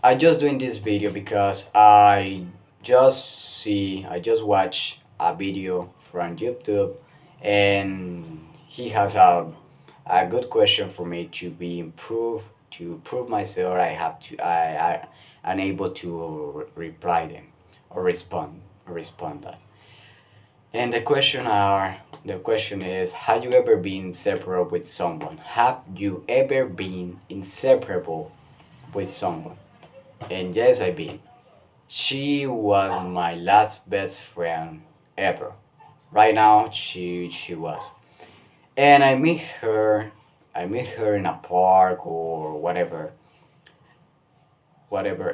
I just doing this video because I just watch a video from YouTube, and he has a good question for me to be improved, to prove myself. I unable to reply them or respond that. And the question is, have you ever been inseparable with someone? Have you ever been inseparable with someone? And yes, I've been. She was my last best friend ever. Right now, she was. And I meet her in a park or whatever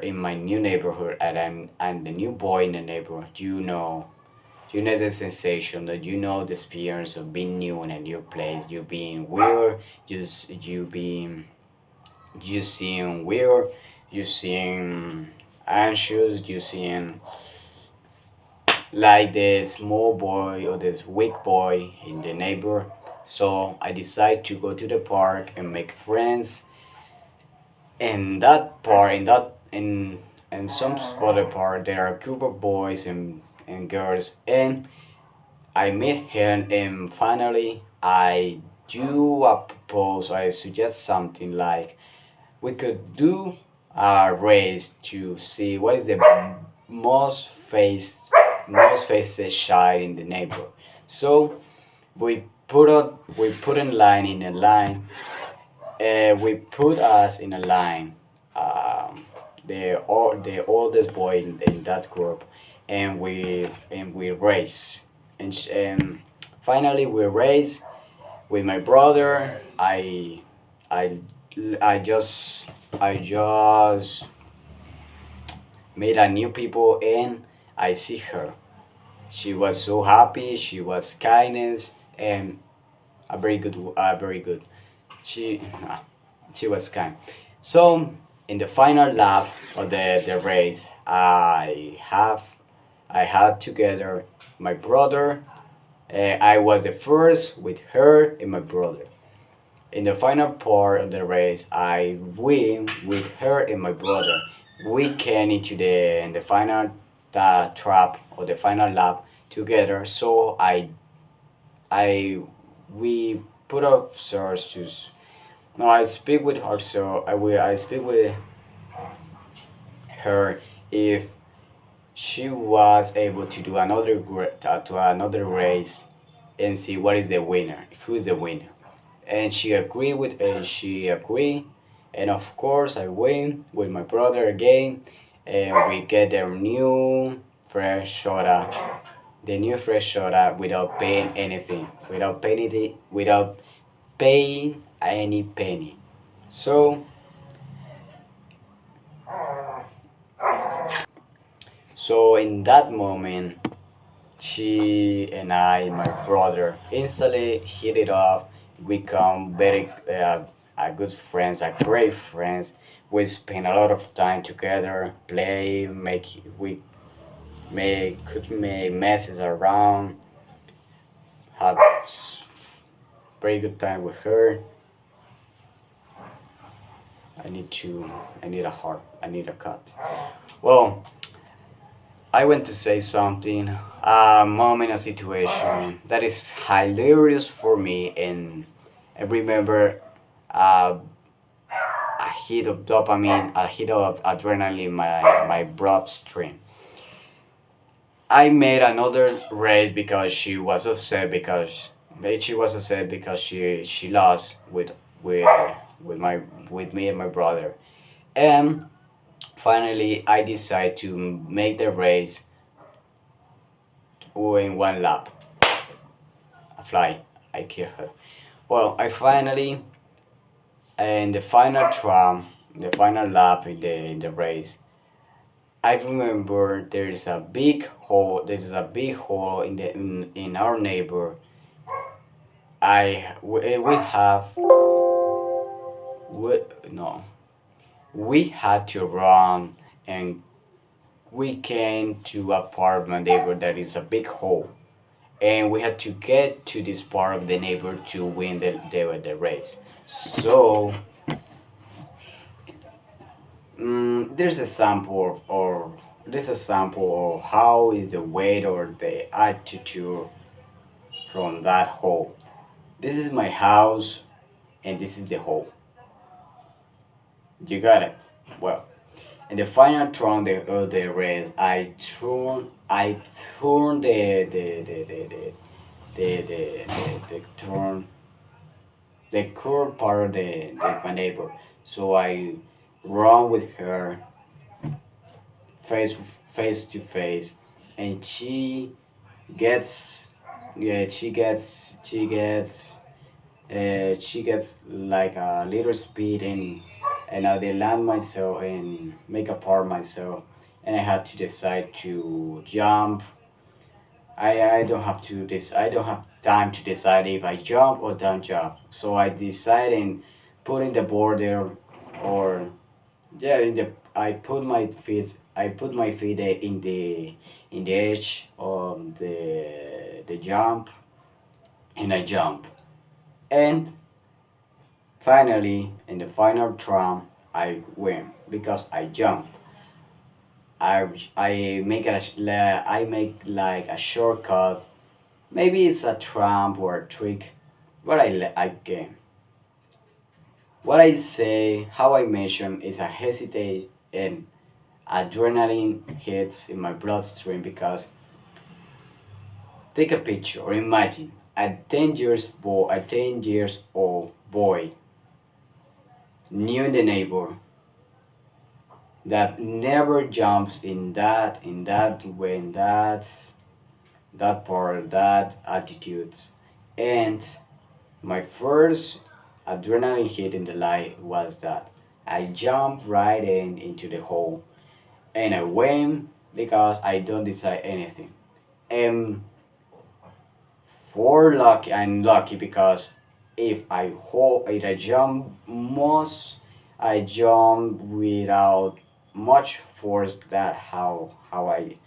in my new neighborhood, and I'm the new boy in the neighborhood. You know the sensation that you know the experience of being new in a new place. You being weird, you being you seeing weird, you seeing anxious, you seeing like the small boy or this weak boy in the neighbor. So I decide to go to the park and make friends. In that part, in some other part, there are a group of boys and girls, and I meet him, and finally I do a propose. I suggest something like we could do a race to see what is the most face most faces child in the neighborhood. So we put in line in a line. We put us in a line. The oldest boy in that group, and we race, and finally we race with my brother. I I just meet a new people, and I see her. She was so happy. She was kindness and a very good. She she was kind. So in the final lap of the race, I had together my brother. I was the first with her and my brother. In the final part of the race, I win with her and my brother. We came into the in the final trap or the final lap together. So I we put ourselves to. No, I speak with her. So I speak with her if she was able to do to another race and see what is the winner, who is the winner. And she agreed, and of course I win with my brother again, and we get the new fresh soda without paying anything, without paying any penny. So in that moment, she and I, my brother, instantly hit it off. We become very good friends, great friends. We spend a lot of time together, play, could make messes around, have very good time with her. I need to, I need a heart, I need a cut. Well, I want to say something, a moment, a situation that is hilarious for me, and I remember uh, a hit of dopamine, a hit of adrenaline in my bloodstream. I made another race because she was upset because she lost with with my with me and my brother. And finally, I decide to make the race in one lap. A fly, I kill her. Well, I finally, in the final tram, the final lap in the race, I remember there is a big hole in our neighbor. We have, we, no, we had to run, and we came to a part of my neighbor that is a big hole, and we had to get to this part of the neighbor to win the race. So there's a sample of, or there's a sample of how is the weight or the altitude from that hole. This is my house and this is the hole. You got it. Well, in the final turn of the race, I turn the turn the curved part of my neighbor. So I run with her face face to face, and gets she gets like a little speed, and I did land myself and make a part myself, and I had to decide to jump. I don't have to this I don't have time to decide if I jump or don't jump. So I decide in putting the border, or yeah, in the I put my feet in the edge of the jump, and I jump. And finally, in the final trump, I win because I jump. I make like a shortcut. Maybe it's a trump or a trick, but I game. What I say, how I mention is a hesitate and adrenaline hits in my bloodstream because take a picture or imagine a 10 years old boy new in the neighbor that never jumps in that way in that part that attitudes, and my first adrenaline hit in the life was that I jumped right into the hole, and I win because I don't decide anything. And for lucky, I'm lucky because if I jump most, I jump without much force. That how I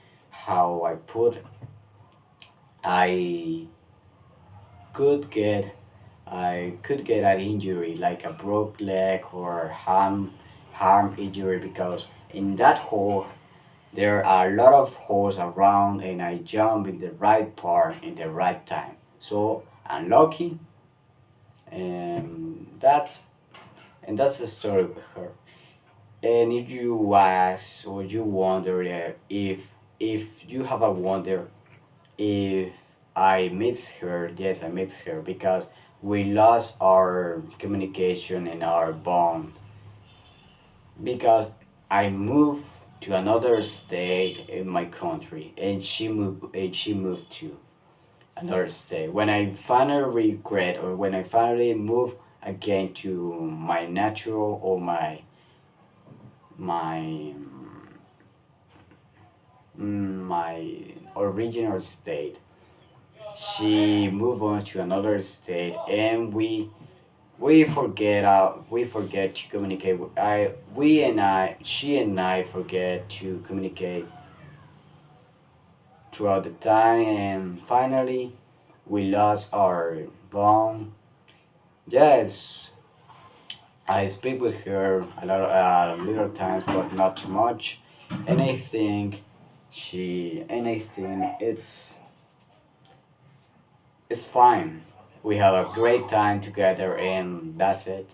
put I could get I could get an injury like a broke leg or harm injury, because in that hole there are a lot of holes around, and I jump in the right part in the right time. So I'm lucky, and that's the story with her. And if you ask or you wonder, if you have a wonder if I miss her, yes, I miss her because we lost our communication and our bond, because I moved to another state in my country, and she moved to another state. When I finally regret, or when I finally move again to my natural, or my my original state, she moved on to another state, and we forget to communicate. We and I she and I forget to communicate throughout the time, and finally we lost our bond. Yes, I speak with her a little times, but not too much. And I think it's fine. We have a great time together, and that's it.